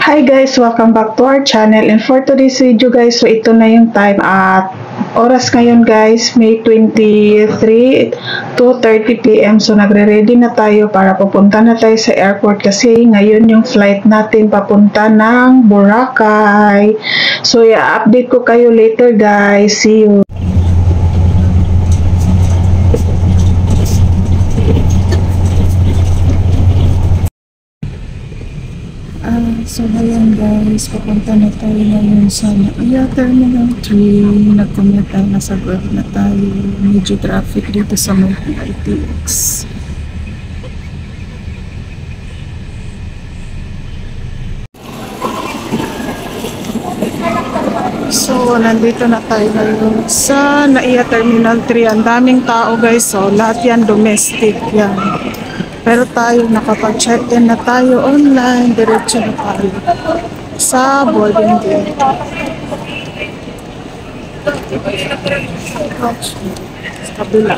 Hi guys, welcome back to our channel, and for today's video guys, so ito na yung time at oras ngayon guys, May 23, 2:30 PM. So nagre-ready na tayo para pupunta na tayo sa airport kasi ngayon yung flight natin papunta ng Boracay. So i-update ko kayo later guys. See you. So ngayon guys, papunta na tayo ngayon sa Naiya Terminal 3. Nag-commute tayo, nasa Guelph na tayo. Medyo traffic dito sa may PITX. So nandito na tayo ngayon sa Naiya Terminal 3. Ang daming tao guys, so lahat yan domestic yan. Pero tayo, nakapag-check-in na tayo online, diretso na tayo sa boarding gate. Sa kabila.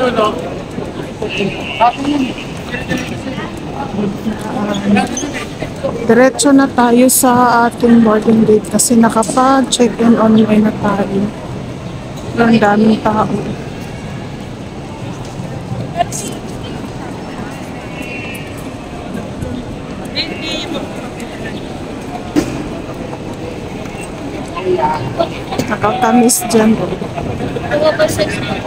Diretso na tayo sa ating boarding gate kasi nakapag-check-in online na tayo. Ang daming tao. Nakakamiss dyan.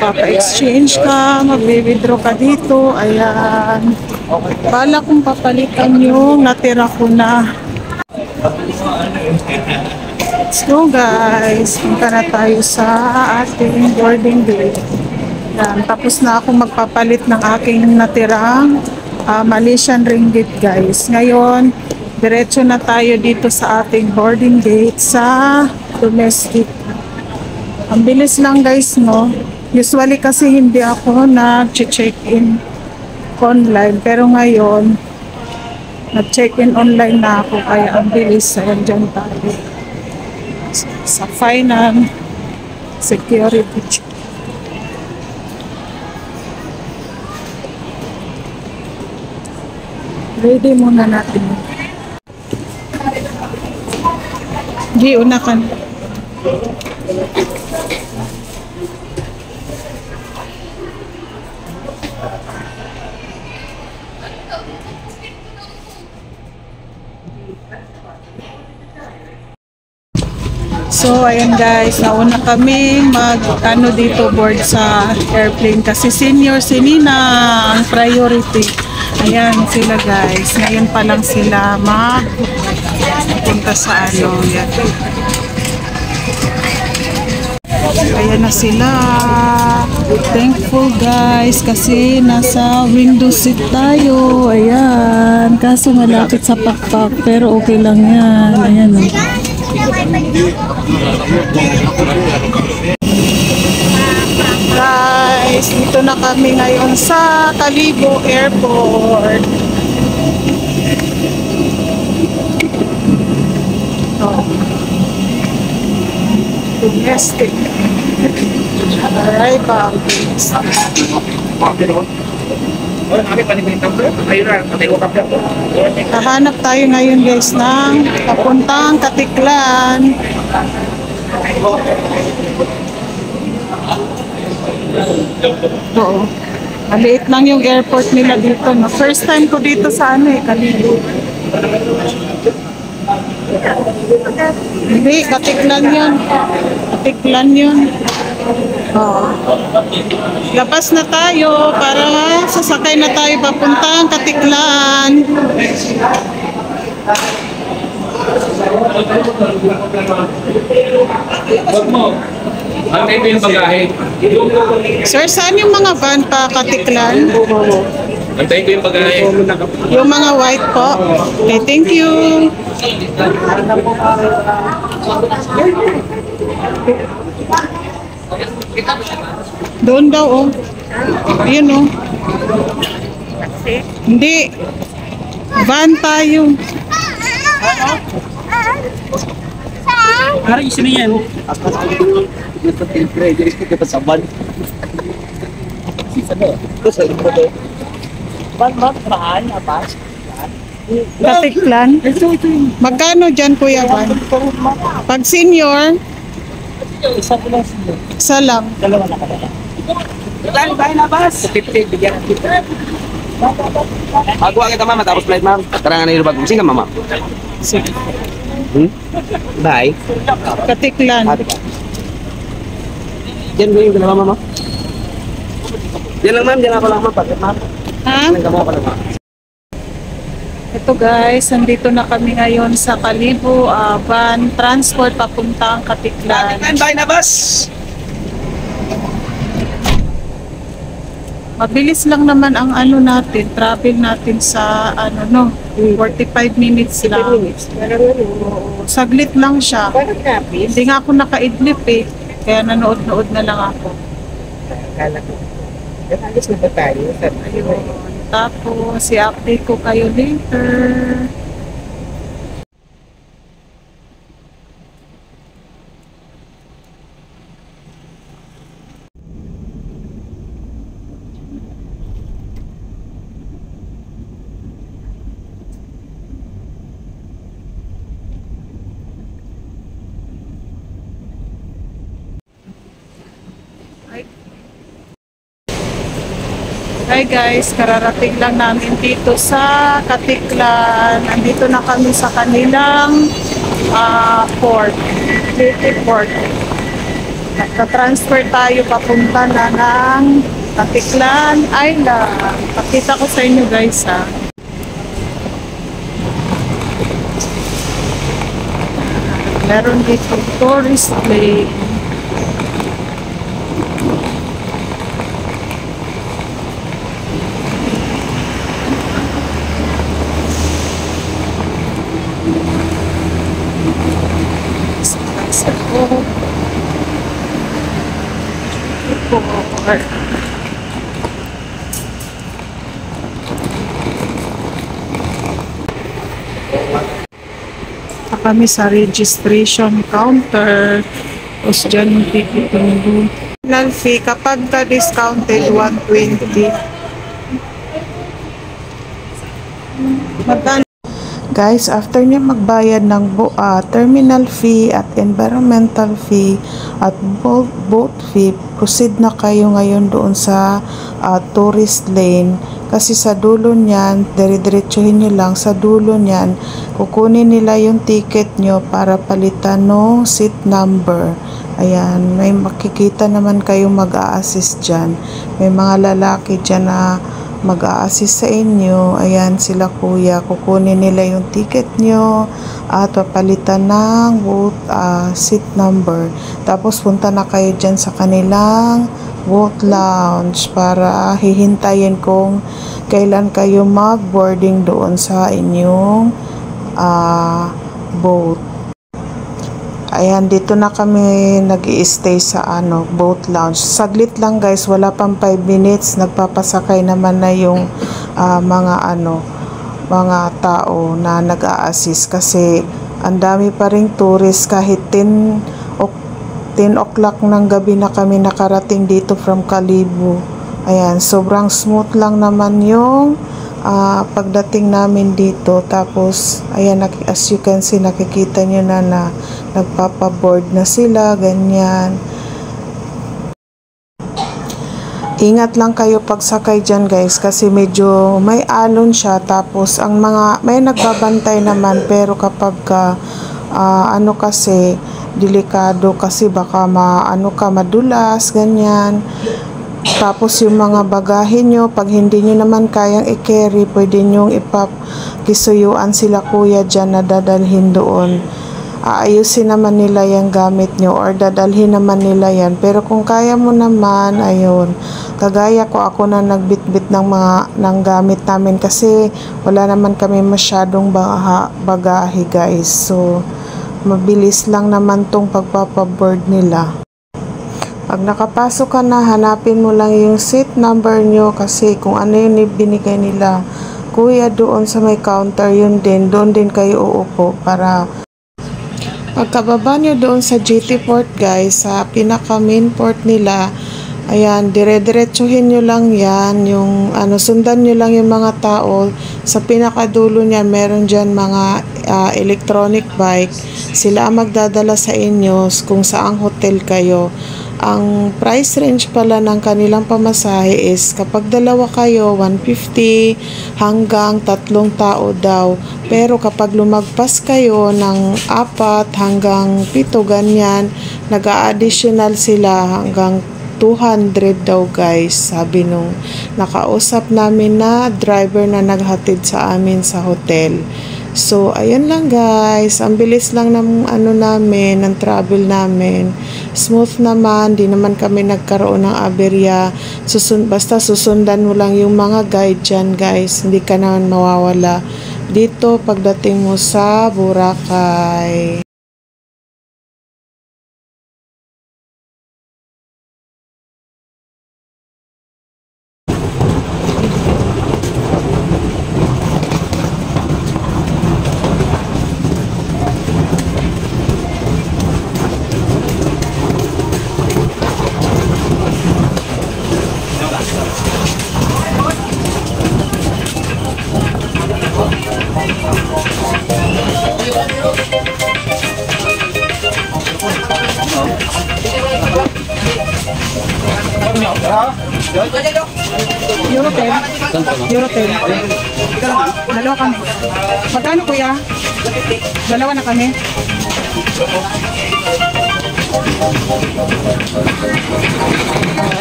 Papa-exchange ka, mag-withdraw ka dito. Ayan. Bala kong papalitan yung natira ko na. Let's go guys. Punta na tayo sa ating boarding gate. Yan. Tapos na ako magpapalit ng aking natirang Malaysian ringgit guys. Ngayon, diretso na tayo dito sa ating boarding gate sa domestic. Ang bilis lang guys, no? Usually kasi hindi ako nag-check-in online. Pero ngayon, nag-check-in online na ako. Kaya ang bilis. Ayan dyan tayo. Sa finance, security check. Ready muna natin. Di, una ka na. So, ayan guys, nauna kami dito board sa airplane kasi senior si Nina ang priority. Ayan sila guys, ngayon pa lang sila magpunta sa yan. Ayan na sila. Thankful guys kasi nasa window seat tayo. Ayan, kaso malapit sa pakpak pero okay lang yan. Ayan o. Guys, dito na kami ngayon sa Calibo Airport. Domestic arrival. Hahanap tayo ngayon guys ng papuntang Katiklan. Oo. Maliit lang yung airport nila dito. No? First time ko dito sa Calibo. Hindi, Katiklan yun. Katiklan yun. Oo. Labas na tayo para sasakay na tayo papuntang Katiklan. Antay ko yung bagahe. Sir, saan yung mga van pa Katiklan? Antay ko yung bagahe. Yung mga white po. Okay, thank you. Doon daw, oh. Ayun, oh. Hindi. Van tayo. Parang isa na yan. Sisa na. Ban, mahal, apas. Katiklan. Ito yun. Magkano dyan, Kuya Van? Pag senior, Isa ko lang sila. isa lang. Dalawa na kaya. Ilan ba na bas? 50, bigyan ng 50. Magawa kita mama tapos flight ma'am. Tara nga na yung bag. Sige mama. Sige. Bye. Katiklan. Diyan ba yung dalawa mama? Diyan lang ma'am, diyan ako lang ma'am. Bakit ma'am? Ha? Diyan ka mo pa lang ma'am. Ito guys, nandito na kami ngayon sa Kalibo, van transport papuntang Katiklan. Bye na bus. Mabilis lang naman ang ano natin, travel natin sa ano no, 45 minutes lang. Saglit lang siya. Hindi nga ako nakaidlip eh, kaya nanood-nood na lang ako. Kala ko. Alis na ba tayo? Ayun. Tapos, i-update ko kayo later. Hi guys, kararating lang namin dito sa Katiklan. Nandito na kami sa kanilang port, city port. Nagka-transfer tayo papunta na ng Katiklan Island. Pakita ko sa inyo guys ha. Meron dito tourist place. Kami sa registration counter. Tapos dyan yung tititunggo. Final fee kapag ka-discounted 120. Magkano? Guys, after niya magbayad ng terminal fee at environmental fee at boat fee, proceed na kayo ngayon doon sa tourist lane. Kasi sa dulo niyan, dire-diretsuhin nyo lang, sa dulo niyan, kukunin nila yung ticket nyo para palitan ng seat number. Ayan, may makikita naman kayong mag-a-assist dyan. May mga lalaki dyan na mag-a-assist sa inyo. Ayan sila kuya, kukunin nila yung ticket nyo at papalitan ng seat number. Tapos punta na kayo dyan sa kanilang boat lounge para hihintayin kung kailan kayo mag-boarding doon sa inyong boat. Ayan, dito na kami nag-i-stay sa boat lounge. Saglit lang guys, wala pang 5 minutes. Nagpapasakay naman na yung mga tao na nag-a-assist kasi ang dami pa ring tourist kahit 10 o'clock ng gabi na kami nakarating dito from Kalibo. Ayan, sobrang smooth lang naman yung pagdating namin dito. Tapos ayan, as you can see, nakikita nyo na nagpapaboard na sila, ganyan. Ingat lang kayo pagsakay dyan guys kasi medyo may alon siya. Tapos ang may nagbabantay naman, pero kapag kasi delikado kasi baka madulas, ganyan. Tapos yung mga bagahe nyo, pag hindi nyo naman kayang i-carry, pwede nyo kisuyuan sila kuya dyan na dadalhin doon. Aayusin naman nila yung gamit nyo or dadalhin naman nila yan. Pero kung kaya mo naman, ayun, kagaya ko, ako na nagbitbit ng gamit namin kasi wala naman kami masyadong bagahe guys. So mabilis lang naman tong pagpapaboard nila. Pag nakapasok ka na, hanapin mo lang yung seat number nyo kasi kung ano yung binigay nila kuya doon sa may counter, yun din, doon din kayo uupo para pagkababa nyo doon sa GT Port guys, sa pinaka main port nila, Ayan, dire-diretsuhin nyo lang yan, yung sundan nyo lang yung mga tao. Sa pinakadulo niyan, meron dyan mga electronic bike. Sila ang magdadala sa inyo kung saang hotel kayo. Ang price range pala ng kanilang pamasahe is kapag dalawa kayo, 150 hanggang 3 tao daw. Pero kapag lumagpas kayo ng 4 hanggang 7 ganyan, nag-a-additional sila hanggang 200 daw guys, sabi nung nakausap namin na driver na naghatid sa amin sa hotel. So, ayan lang guys, ang bilis lang ng namin, ng travel namin. Smooth naman, di naman kami nagkaroon ng aberya. Basta susundan mo lang yung mga guide dyan guys, hindi ka naman mawawala dito pagdating mo sa Boracay. Eurotel. Eurotel. Dalawa kami. Magkano kuya? Dalawa na kami.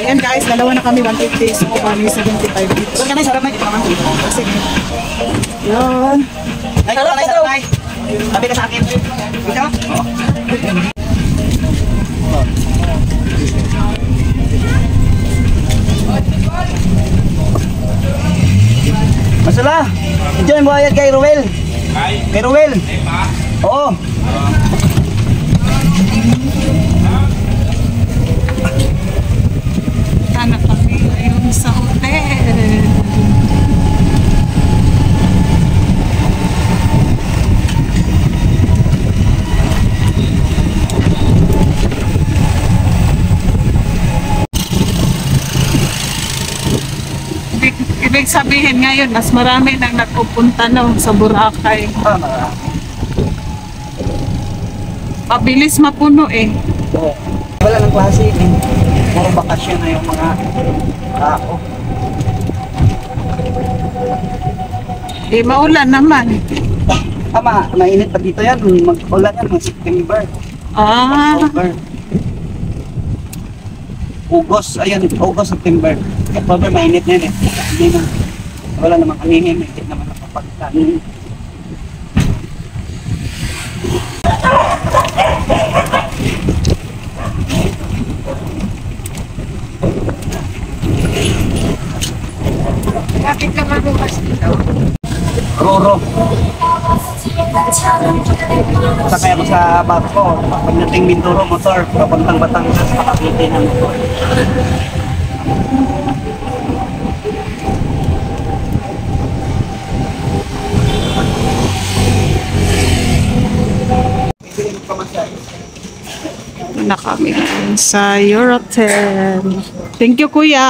Ayan guys, dalawa na kami, 150. So, bali 75 dito. Doon ka na, sarap na. Ito naman. Sige. Yan. Ay, sarap na, sarap na. Sabi ka sa akin. Ikaw? Masala, enjoy mo ayat kay Ruel. Kay Ruel. Oo. Anak kami ngayon sa hotel. Ibig sabihin ngayon, mas marami nang nagpupunta sa Boracay. Mabilis mapuno eh. Oo. Wala ng klase. Puro bakasyon na yung mga tao. Eh, maulan naman. Mainit pa dito yan. Mag-ulan yan, mga September. October. August, September. October, mainit na yan eh. Hindi na. Wala namang kaninin. Hindi naman nakapagkanin. Bakit ka mabukas dito? Roro. Sakay ako sa barko. Pagdating Mindoro, motor. Papuntang Batangas, Makapiti ng motor. Na kami sa Eurotel. Thank you, kuya.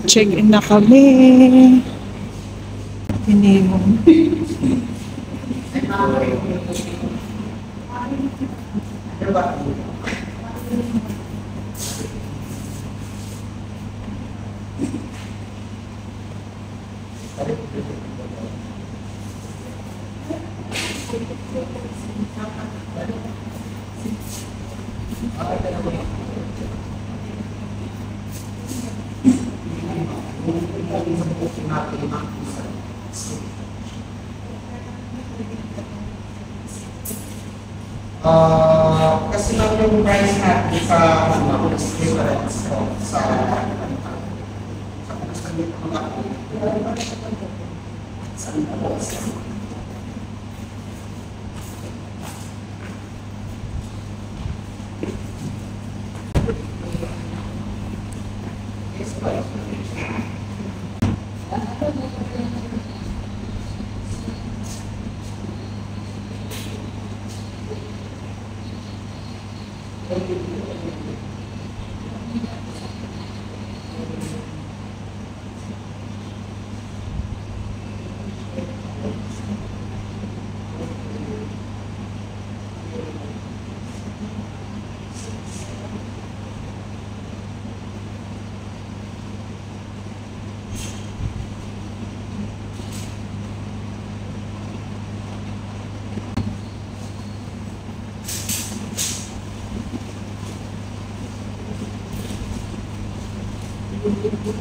Check-in na kami. Iniwan. Kasi lang yung price natin sa difference sa And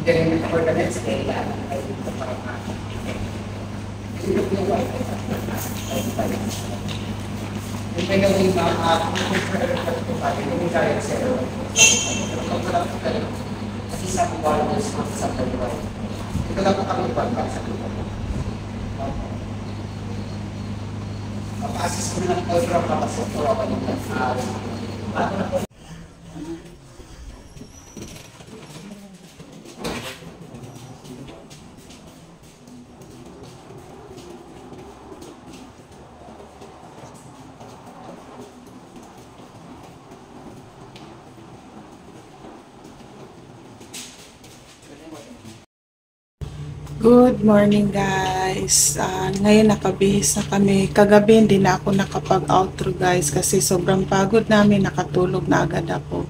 then for the next day, I will yung may gawin na yung kaya sa'yo. Kasi sa buwan mo sa buwan. Ito lang ang buwan para sa buwan. Mapa-assist ko na ng program kapasok ko ako ng Good morning guys. Ngayon nakabihis na kami. Kagabi hindi na ako nakapag-outro guys kasi sobrang pagod namin, nakatulog na agad ako.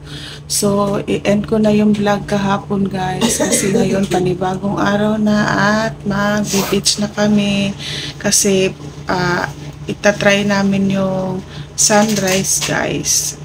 So i-end ko na yung vlog kahapon guys kasi ngayon panibagong araw na at mag-beach na kami kasi itatry namin yung sunrise guys.